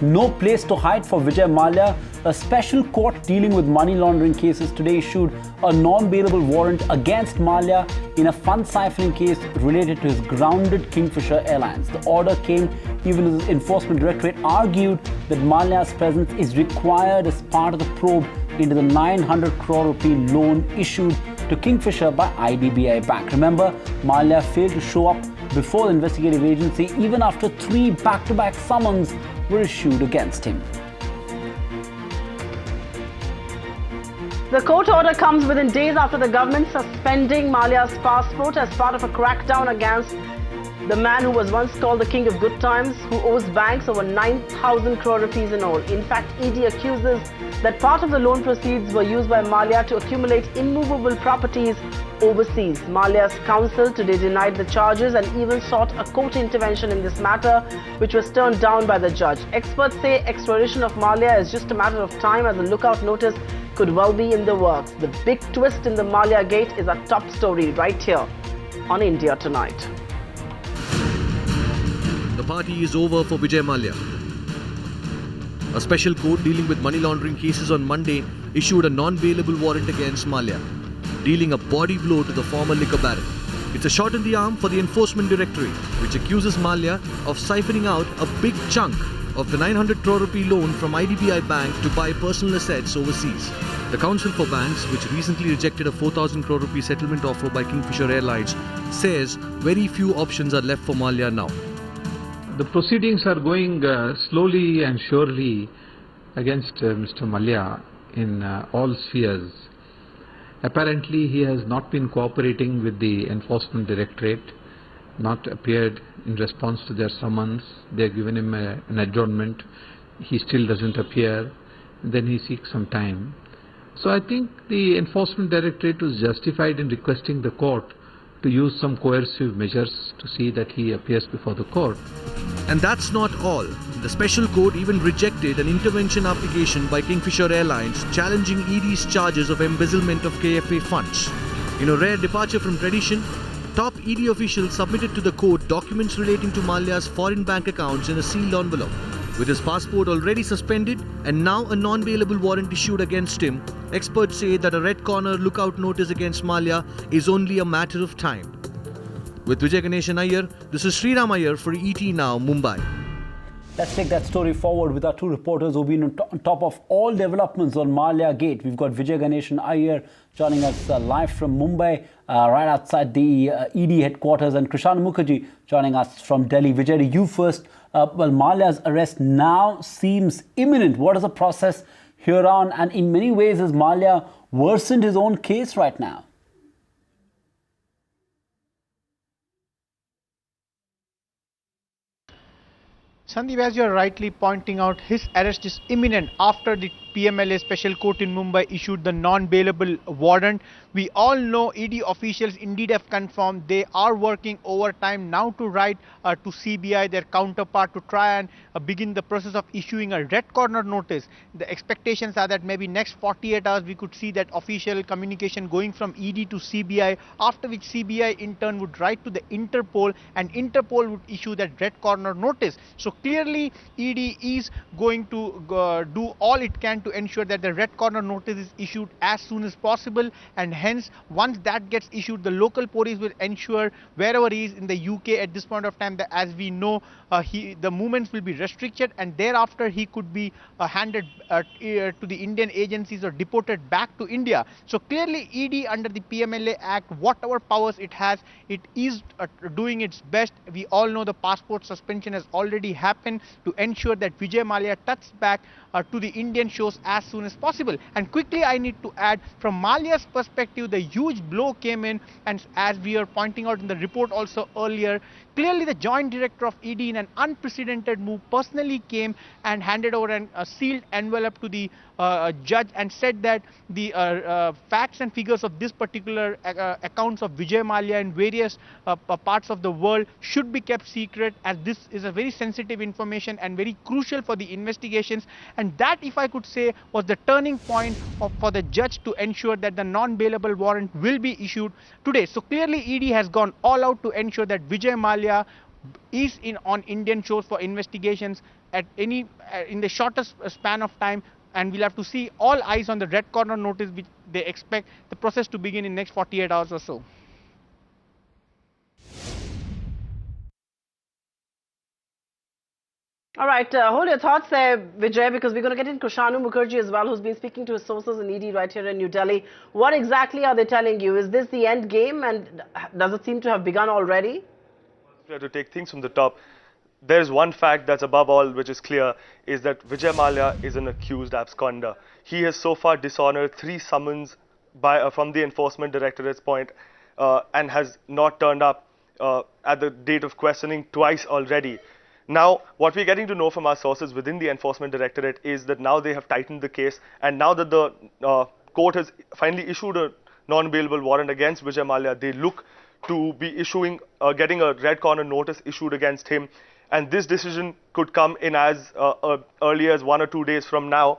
It's no place to hide for Vijay Mallya. A special court dealing with money laundering cases today issued a non-bailable warrant against Mallya in a fund siphoning case related to his grounded Kingfisher Airlines. The order came even as the Enforcement Directorate argued that Mallya's presence is required as part of the probe into the 900 crore rupee loan issued to Kingfisher by IDBI Bank. Remember, Mallya failed to show up before the investigative agency even after 3 back-to-back summons were issued against him. The court order comes within days after the government suspending Mallya's passport as part of a crackdown against the man who was once called the king of good times, who owes banks over 9,000 crore rupees in all. In fact, ED accuses that part of the loan proceeds were used by Mallya to accumulate immovable properties overseas. Mallya's counsel today denied the charges and even sought a court intervention in this matter, which was turned down by the judge. Experts say extradition of Mallya is just a matter of time, as a lookout notice could well be in the works. The big twist in the Mallya gate is our top story right here on India Tonight. The party is over for Vijay Mallya. A special court dealing with money laundering cases on Monday issued a non-bailable warrant against Mallya, dealing a body blow to the former liquor baron. It's a shot in the arm for the Enforcement Directorate, which accuses Mallya of siphoning out a big chunk of the 900 crore rupee loan from IDBI Bank to buy personal assets overseas. The Council for Banks, which recently rejected a 4,000 crore rupee settlement offer by Kingfisher Airlines, says very few options are left for Mallya now. The proceedings are going slowly and surely against Mr. Mallya in all spheres. Apparently, he has not been cooperating with the Enforcement Directorate, not appeared in response to their summons. They have given him an adjournment. He still doesn't appear. Then he seeks some time. So I think the Enforcement Directorate was justified in requesting the court to use some coercive measures to see that he appears before the court. And that's not all. The special court even rejected an intervention application by Kingfisher Airlines challenging ED's charges of embezzlement of KFA funds. In a rare departure from tradition, top ED officials submitted to the court documents relating to Mallya's foreign bank accounts in a sealed envelope. With his passport already suspended and now a non-bailable warrant issued against him, experts say that a red corner lookout notice against Mallya is only a matter of time. With Vijay Iyer, this is Sriram Iyer for ET Now, Mumbai. Let's take that story forward with our 2 reporters who've been on top of all developments on Mallya Gate. We've got Vijay Iyer joining us live from Mumbai, right outside the ED headquarters, and Krishan Mukherjee joining us from Delhi. Vijay, to you first. Well, Mallya's arrest now seems imminent. What is the process here on? And in many ways, has Mallya worsened his own case right now? Sandeep, as you are rightly pointing out, his arrest is imminent after the PMLA Special Court in Mumbai issued the non-bailable warrant. We all know ED officials indeed have confirmed they are working overtime now to write to CBI, their counterpart, to try and begin the process of issuing a red corner notice. The expectations are that maybe next 48 hours we could see that official communication going from ED to CBI, after which CBI in turn would write to the Interpol and Interpol would issue that red corner notice. So clearly ED is going to do all it can to ensure that the red corner notice is issued as soon as possible, and hence once that gets issued, the local police will ensure wherever he is in the UK at this point of time that, as we know, the movements will be restricted, and thereafter he could be handed to the Indian agencies or deported back to India. So clearly ED under the PMLA Act, whatever powers it has, it is doing its best. We all know the passport suspension has already happened to ensure that Vijay Mallya touches back to the Indian shores as soon as possible. And quickly I need to add, from Mallya's perspective, the huge blow came in, and as we are pointing out in the report also earlier, clearly the joint director of ED in an unprecedented move personally came and handed over a sealed envelope to the judge and said that the facts and figures of this particular accounts of Vijay Mallya in various parts of the world should be kept secret, as this is a very sensitive information and very crucial for the investigations. And that, if I could say, was the turning point for the judge to ensure that the non-bailable warrant will be issued today. So clearly ED has gone all out to ensure that Vijay Mallya is on Indian shores for investigations at any in the shortest span of time, and we'll have to see all eyes on the red corner notice, which they expect the process to begin in next 48 hours or so. All right, hold your thoughts there, Vijay, because we're going to get in Krishanu Mukherjee as well, who's been speaking to his sources in ED right here in New Delhi. What exactly are they telling you? Is this the end game, and does it seem to have begun already? We have to take things from the top. There is one fact that's above all which is clear, is that Vijay Mallya is an accused absconder. He has so far dishonored 3 summons from the Enforcement Directorate's point and has not turned up at the date of questioning twice already. Now, what we're getting to know from our sources within the Enforcement Directorate is that now they have tightened the case, and now that the court has finally issued a non-bailable warrant against Vijay Mallya, they look to be getting a red corner notice issued against him, and this decision could come in as early as 1 or 2 days from now.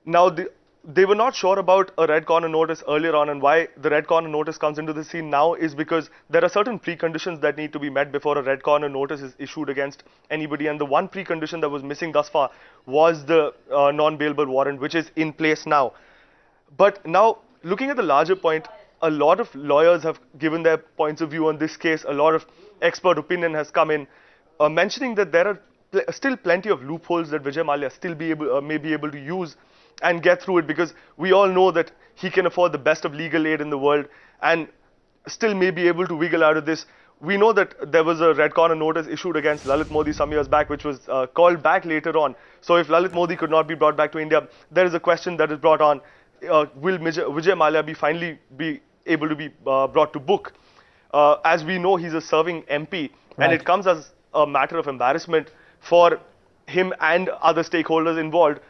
Now, they were not sure about a red corner notice earlier on, and why the red corner notice comes into the scene now is because there are certain preconditions that need to be met before a red corner notice is issued against anybody, and the one precondition that was missing thus far was the non-bailable warrant, which is in place now. But now, looking at the larger point, a lot of lawyers have given their points of view on this case. A lot of expert opinion has come in, mentioning that there are still plenty of loopholes that Vijay Mallya still may be able to use and get through it, because we all know that he can afford the best of legal aid in the world and still may be able to wiggle out of this. We know that there was a red corner notice issued against Lalit Modi some years back, which was called back later on. So if Lalit Modi could not be brought back to India, there is a question that is brought on, will Vijay Mallya finally be able to be brought to book? As we know, he's a serving MP, and it comes as a matter of embarrassment for him and other stakeholders involved.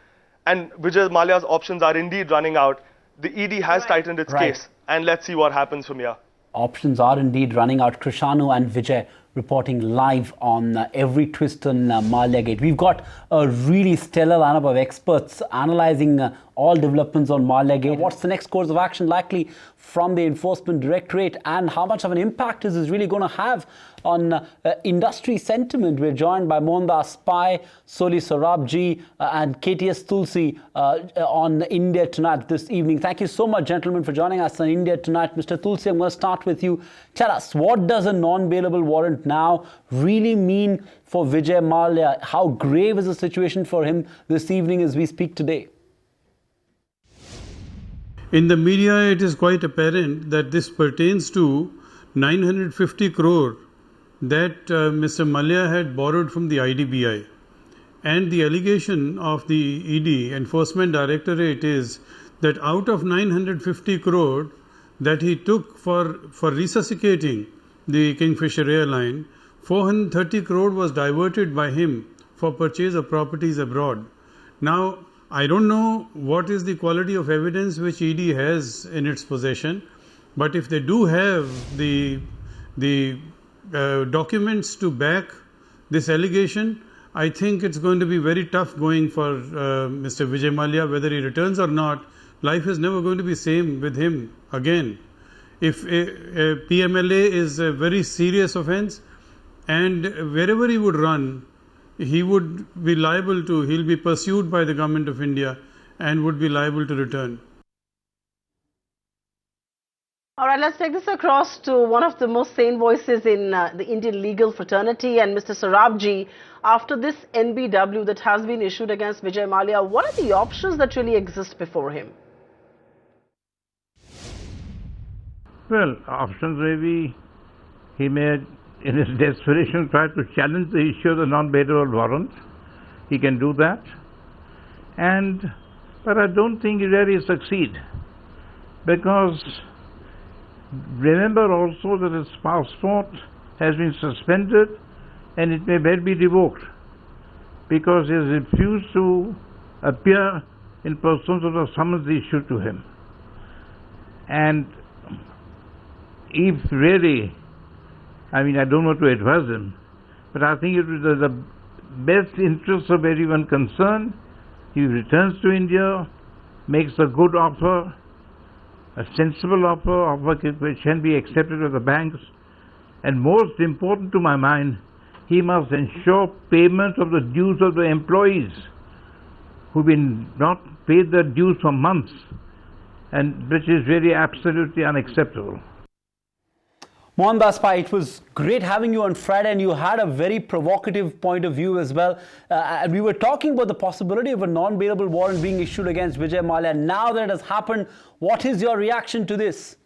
And Vijay Mallya's options are indeed running out. The ED has tightened its case, and let's see what happens from here. Options are indeed running out. Krishanu and Vijay reporting live on every twist on Mallya Gate. We've got a really stellar lineup of experts analysing all developments on Mallya Gate. What's the next course of action likely from the Enforcement Directorate, and how much of an impact is this really going to have on industry sentiment? We're joined by Mohandas Pai, Soli Sarabji and KTS Tulsi on India Tonight this evening. Thank you so much, gentlemen, for joining us on India Tonight. Mr. Tulsi, I'm going to start with you. Tell us, what does a non-bailable warrant now really mean for Vijay Mallya? How grave is the situation for him this evening as we speak today? In the media, it is quite apparent that this pertains to 950 crore that Mr. Mallya had borrowed from the IDBI. And the allegation of the ED, Enforcement Directorate, is that out of 950 crore that he took for resuscitating the Kingfisher Airlines, 430 crore was diverted by him for purchase of properties abroad. Now, I don't know what is the quality of evidence which ED has in its possession, but if they do have the documents to back this allegation, I think it's going to be very tough going for Mr. Vijay Mallya. Whether he returns or not, life is never going to be same with him again. If a PMLA is a very serious offence, and wherever he would run, he would be liable to, he'll be pursued by the government of India and would be liable to return. All right, let's take this across to one of the most sane voices in the Indian legal fraternity, and Mr. Sarabji. After this NBW that has been issued against Vijay Mallya, what are the options that really exist before him? Well, options may be he may, in his desperation, try to challenge the issue of the non-bailable warrant. He can do that. But I don't think he really succeed, because remember also that his passport has been suspended and it may well be revoked because he has refused to appear in pursuance of the summons issued to him. And if really, I mean, I don't want to advise him, but I think it is the best interest of everyone concerned. He returns to India, makes a good offer, a sensible offer which can be accepted by the banks, and most important to my mind, he must ensure payment of the dues of the employees who've been not paid their dues for months, and which is very absolutely unacceptable. Mohandas Pai, it was great having you on Friday, and you had a very provocative point of view as well. And we were talking about the possibility of a non-bailable warrant being issued against Vijay Mallya. Now that it has happened, what is your reaction to this?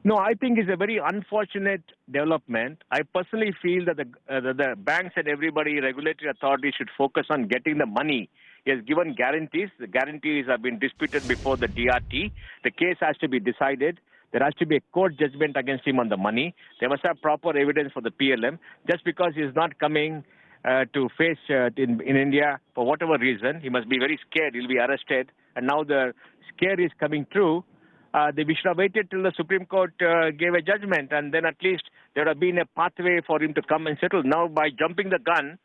No, I think it's a very unfortunate development. I personally feel that the banks and everybody, regulatory authorities, should focus on getting the money. He has given guarantees. The guarantees have been disputed before the DRT. The case has to be decided. There has to be a court judgment against him on the money. They must have proper evidence for the PLM. Just because he is not coming to face in India for whatever reason, he must be very scared. He'll be arrested. And now the scare is coming through. We should have waited till the Supreme Court gave a judgment, and then at least there would have been a pathway for him to come and settle. Now, by jumping the gun,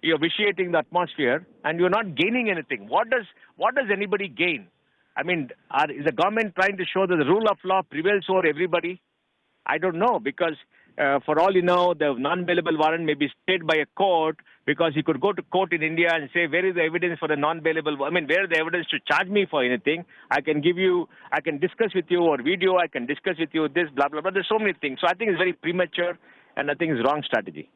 you're vitiating the atmosphere, and you're not gaining anything. What does anybody gain? I mean, is the government trying to show that the rule of law prevails over everybody? I don't know, because for all you know, the non-bailable warrant may be stayed by a court, because he could go to court in India and say, where is the evidence for the non-bailable? I mean, where is the evidence to charge me for anything? I can discuss with you over video, I can discuss with you this, blah, blah, blah. There's so many things. So I think it's very premature, and I think it's wrong strategy.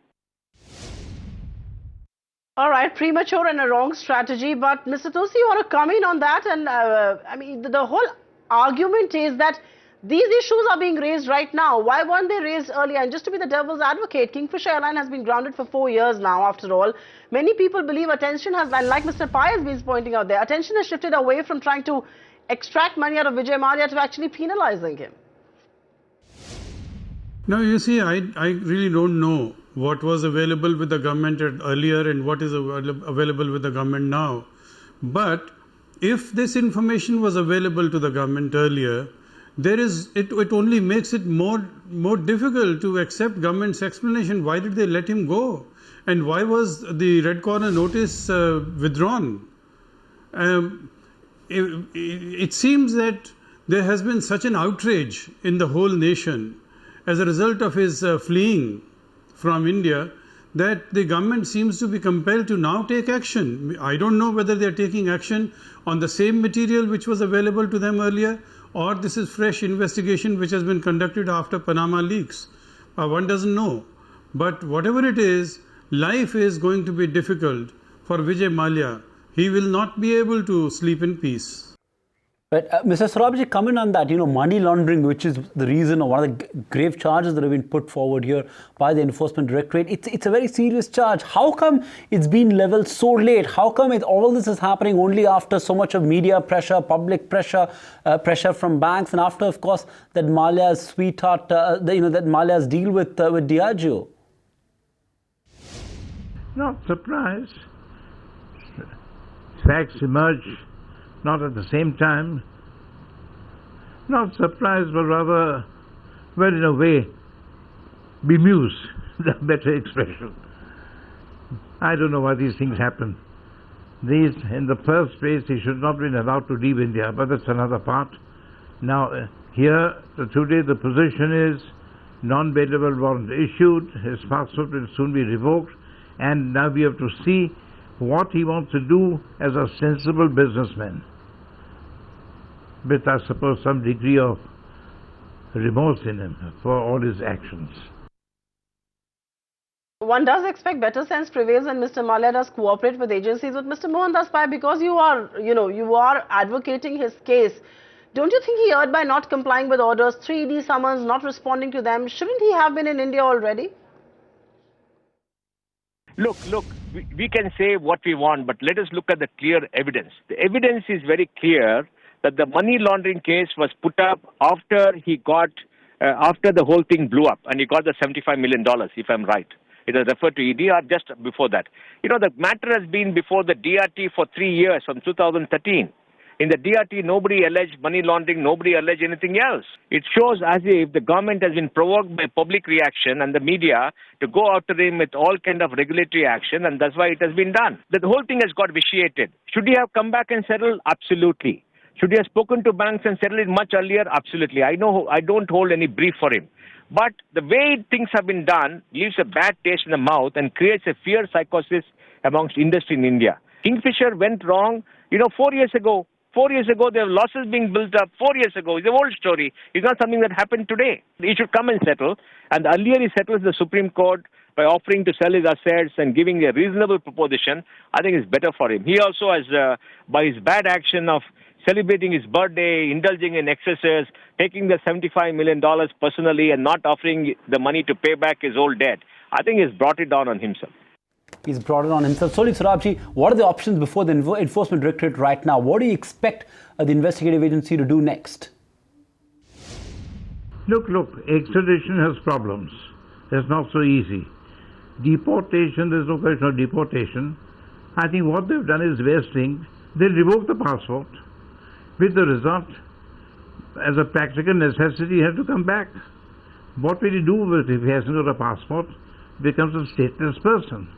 All right, premature and a wrong strategy. But Mr. Tosi, you want to comment on that? And I mean, the whole argument is that these issues are being raised right now. Why weren't they raised earlier? And just to be the devil's advocate, Kingfisher Airlines has been grounded for 4 years now, after all. Many people believe attention has, and like Mr. Pai has been pointing out there, attention has shifted away from trying to extract money out of Vijay Mallya to actually penalizing him. Now, you see, I really don't know what was available with the government earlier and what is available with the government now. But if this information was available to the government earlier, it only makes it more difficult to accept government's explanation. Why did they let him go? And why was the red corner notice withdrawn? It seems that there has been such an outrage in the whole nation as a result of his fleeing from India, that the government seems to be compelled to now take action. I don't know whether they are taking action on the same material which was available to them earlier, or this is fresh investigation which has been conducted after Panama leaks. One doesn't know. But whatever it is, life is going to be difficult for Vijay Mallya. He will not be able to sleep in peace. But Mr. Sarabji, comment on that, money laundering, which is the reason or one of the grave charges that have been put forward here by the Enforcement Directorate. It's a very serious charge. How come it's been leveled so late? How come all this is happening only after so much of media pressure, public pressure, pressure from banks, and after, of course, that Mallya's sweetheart, that Mallya's deal with Diageo? Not surprised. Facts emerge not at the same time. Not surprised, but rather, well, in a way, bemused, the better expression. I don't know why these things happen. These, in the first place, he should not have been allowed to leave India, but that's another part. Now, here, today, the position is non-bailable warrant issued, his passport will soon be revoked, and now we have to see what he wants to do as a sensible businessman, with, I suppose, some degree of remorse in him for all his actions. One does expect better sense prevails and Mr. Mallya does cooperate with agencies. With Mr. Mohandas Pai, because you are advocating his case, don't you think he erred by not complying with orders, 3D summons, not responding to them? Shouldn't he have been in India already? Look, we can say what we want, but let us look at the clear evidence. The evidence is very clear that the money laundering case was put up after after the whole thing blew up, and he got the $75 million, if I'm right. It was referred to ED or just before that. The matter has been before the DRT for 3 years, from 2013. In the DRT, nobody alleged money laundering, nobody alleged anything else. It shows as if the government has been provoked by public reaction and the media to go after him with all kind of regulatory action, and that's why it has been done. The whole thing has got vitiated. Should he have come back and settled? Absolutely. Should he have spoken to banks and settled it much earlier? Absolutely. I don't hold any brief for him. But the way things have been done leaves a bad taste in the mouth and creates a fear psychosis amongst industry in India. Kingfisher went wrong, 4 years ago. 4 years ago, there were losses being built up. 4 years ago, it's an old story. It's not something that happened today. He should come and settle. And the earlier he settles the Supreme Court by offering to sell his assets and giving a reasonable proposition, I think it's better for him. He also has, by his bad action of celebrating his birthday, indulging in excesses, taking the $75 million personally and not offering the money to pay back his old debt, I think he's brought it down on himself. He's brought it on himself. Solid Sarabji, what are the options before the Enforcement Directorate right now? What do you expect the investigative agency to do next? Look, extradition has problems. It's not so easy. Deportation, there's no question of deportation. I think what they've done is vesting. They revoke the passport with the result, as a practical necessity, he has to come back. What will he do with if he hasn't got a passport? Becomes a stateless person.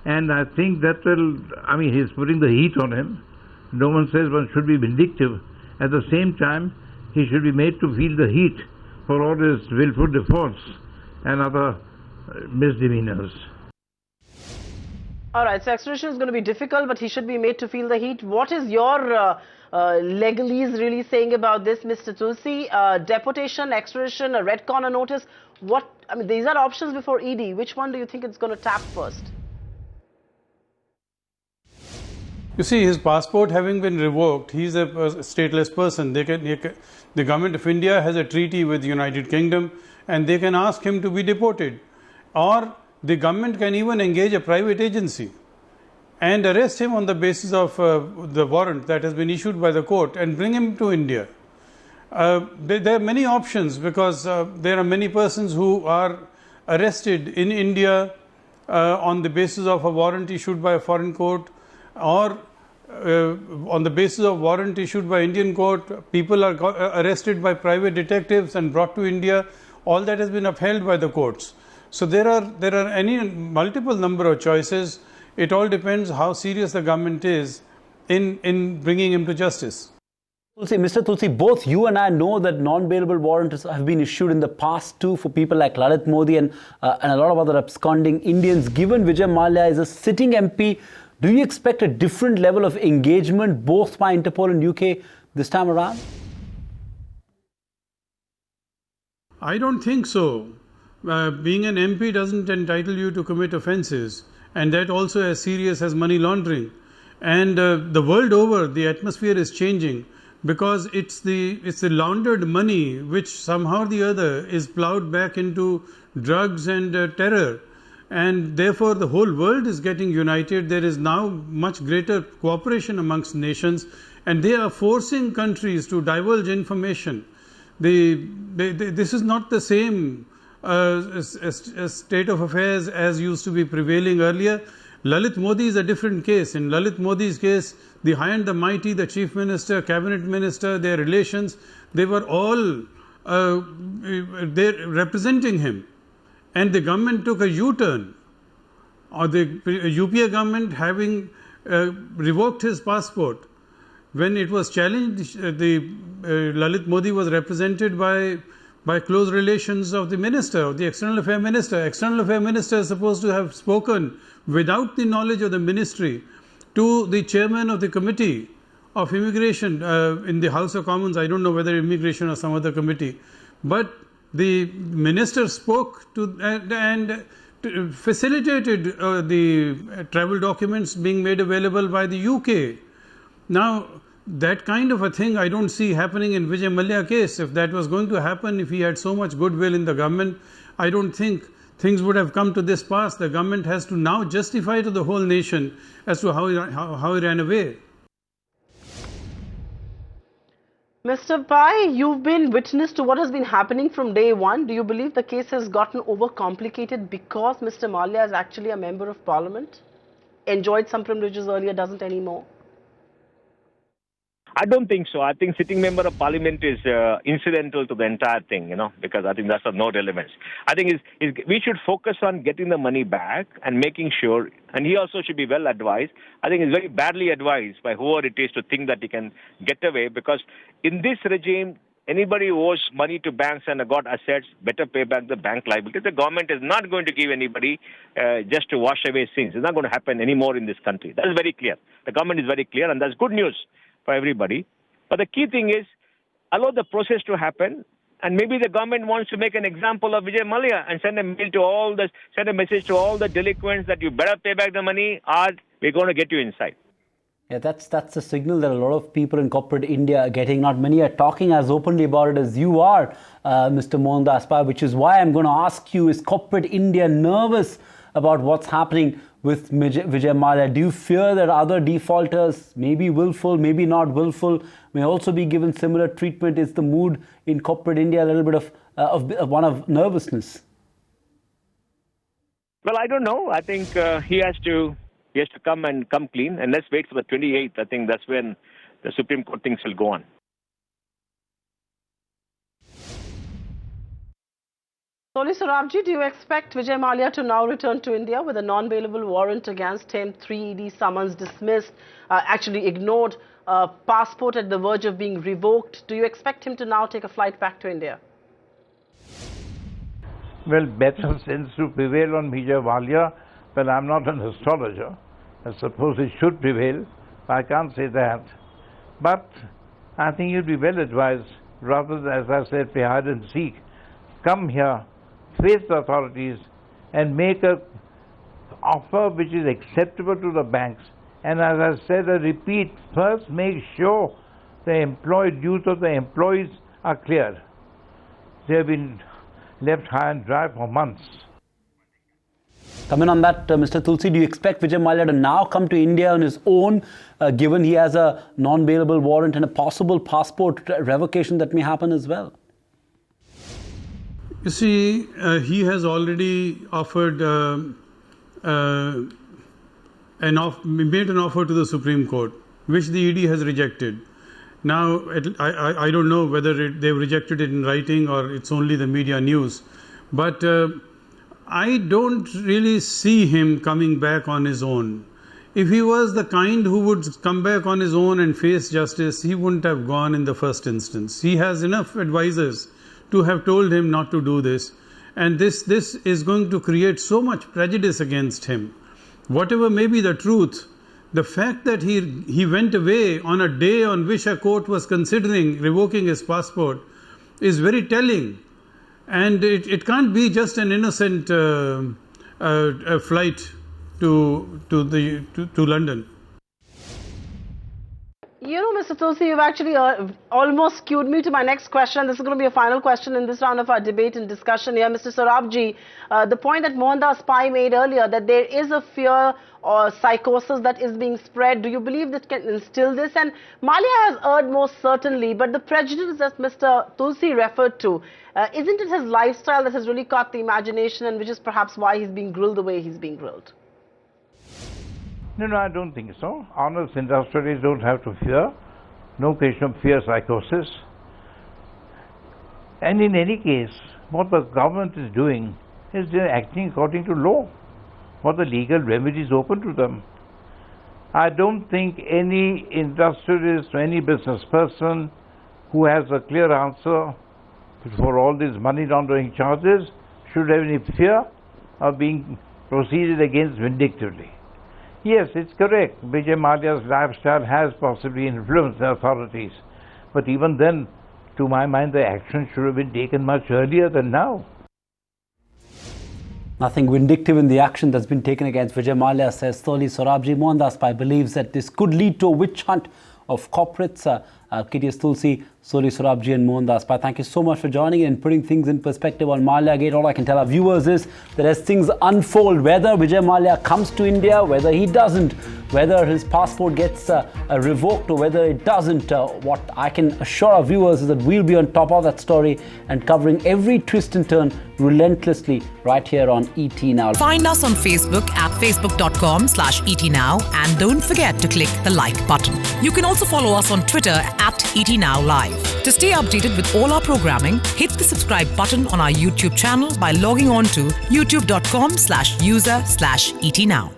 And I think that he's putting the heat on him. No one says one should be vindictive. At the same time, he should be made to feel the heat for all his willful defaults and other misdemeanors. All right, so extradition is going to be difficult, but he should be made to feel the heat. What is your legalese really saying about this, Mr. Tulsi? Deportation, extradition, a red corner notice. These are options before ED. Which one do you think it's going to tap first? You see, his passport having been revoked, he's a stateless person. The government of India has a treaty with the United Kingdom and they can ask him to be deported. Or the government can even engage a private agency and arrest him on the basis of the warrant that has been issued by the court and bring him to India. There are many options because there are many persons who are arrested in India on the basis of a warrant issued by a foreign court, or on the basis of warrant issued by Indian court. People are arrested by private detectives and brought to India. All that has been upheld by the courts. So there are multiple number of choices. It all depends how serious the government is in bringing him to justice. Mr. Tulsi, both you and I know that non-bailable warrants have been issued in the past too for people like Lalit Modi and a lot of other absconding Indians. Given Vijay Mallya is a sitting MP, do you expect a different level of engagement both by Interpol and UK this time around? I don't think so. Being an MP doesn't entitle you to commit offences, and that also as serious as money laundering. And the world over, the atmosphere is changing because it's the laundered money which somehow or the other is ploughed back into drugs and terror. And therefore the whole world is getting united. There is now much greater cooperation amongst nations, and they are forcing countries to divulge information. This is not the same state of affairs as used to be prevailing earlier. Lalit Modi is a different case. In Lalit Modi's case, the high and the mighty, the chief minister, cabinet minister, their relations, they were all they're representing him. And the government took a U-turn, or the UPA government having revoked his passport. When it was challenged, Lalit Modi was represented by close relations of the minister, of the External Affairs Minister. External Affairs Minister is supposed to have spoken without the knowledge of the ministry to the chairman of the Committee of Immigration in the House of Commons. I don't know whether immigration or some other committee. But the minister spoke to and facilitated the travel documents being made available by the UK. Now, that kind of a thing I don't see happening in Vijay Mallya case. If that was going to happen, if he had so much goodwill in the government, I don't think things would have come to this pass. The government has to now justify to the whole nation as to how he ran away. Mr. Pai, you've been witness to what has been happening from day one. Do you believe the case has gotten overcomplicated because Mr. Mallya is actually a member of parliament? Enjoyed some privileges earlier, doesn't anymore? I don't think so. I think sitting member of parliament is incidental to the entire thing, because I think that's of no relevance. I think we should focus on getting the money back and making sure, and he also should be well advised. I think he's very badly advised by whoever it is to think that he can get away, because in this regime, Anybody who owes money to banks and got assets, better pay back the bank liability. The government is not going to give anybody just to wash away sins. It's not going to happen anymore in this country. That is very clear. The government is very clear, and that's good news for everybody. But the key thing is, allow the process to happen, and maybe the government wants to make an example of Vijay Mallya and send a message to all the delinquents that you better pay back the money, or we're going to get you inside. Yeah, that's a signal that a lot of people in corporate India are getting. Not many are talking as openly about it as you are, Mr. Mohandas Pai, which is why I'm going to ask you, is corporate India nervous about what's happening with Vijay Mallya? Do you fear that other defaulters, maybe willful, maybe not willful, may also be given similar treatment? Is the mood in corporate India a little bit of one of nervousness? Well, I don't know. I think he has to come clean, and let's wait for the 28th. I think that's when the Supreme Court things will go on. Soli Sorabji, do you expect Vijay Mallya to now return to India with a non-bailable warrant against him, 3 ED summons dismissed, actually ignored, passport at the verge of being revoked? Do you expect him to now take a flight back to India? Well, better sense to prevail on Vijay Mallya. Well, I'm not an astrologer. I suppose it should prevail. I can't say that. But I think you'd be well advised, rather than, as I said, play hide and seek. Come here, face the authorities, and make an offer which is acceptable to the banks. And as I said, I repeat, first make sure the dues of the employees are clear. They have been left high and dry for months. Comment on that, Mr. Tulsi, do you expect Vijay Mallya to now come to India on his own, given he has a non-bailable warrant and a possible passport revocation that may happen as well? You see, he has already offered, made an offer to the Supreme Court, which the ED has rejected. Now, I don't know whether they've rejected it in writing or it's only the media news, but I don't really see him coming back on his own. If he was the kind who would come back on his own and face justice, he wouldn't have gone in the first instance. He has enough advisors to have told him not to do this, and this is going to create so much prejudice against him. Whatever may be the truth, the fact that he went away on a day on which a court was considering revoking his passport is very telling. And it can't be just an innocent flight to London. You know, Mr. Tulsi, you've actually almost skewed me to my next question. This is going to be a final question in this round of our debate and discussion here. Mr. Sorabji, the point that Mohandas Pai made earlier, that there is a fear or psychosis that is being spread, do you believe that can instill this? And Mallya has erred most certainly, but the prejudice that Mr. Tulsi referred to, isn't it his lifestyle that has really caught the imagination, and which is perhaps why he's being grilled the way he's being grilled? No, I don't think so. Honest industrialists don't have to fear. No question of fear psychosis. And in any case, what the government is doing is they're acting according to law. What the legal remedies open to them. I don't think any industrialist or any business person who has a clear answer for all these money laundering charges should have any fear of being proceeded against vindictively. Yes, it's correct. Vijay Mallya's lifestyle has possibly influenced the authorities. But even then, to my mind, the action should have been taken much earlier than now. Nothing vindictive in the action that's been taken against Vijay Mallya, says Soli Sorabji. Mohandas Pai believes that this could lead to a witch hunt of corporates. KTS Tulsi, Soli Sorabji and Mohandas Pai, thank you so much for joining in and putting things in perspective on Mallya Gate. All I can tell our viewers is that as things unfold, whether Vijay Mallya comes to India, whether he doesn't, whether his passport gets revoked or whether it doesn't, what I can assure our viewers is that we'll be on top of that story and covering every twist and turn relentlessly right here on ET Now. Find us on Facebook at facebook.com/ETNow and don't forget to click the like button. You can also follow us on Twitter at ETNowLive. To stay updated with all our programming, hit the subscribe button on our YouTube channel by logging on to youtube.com/user/ETNow.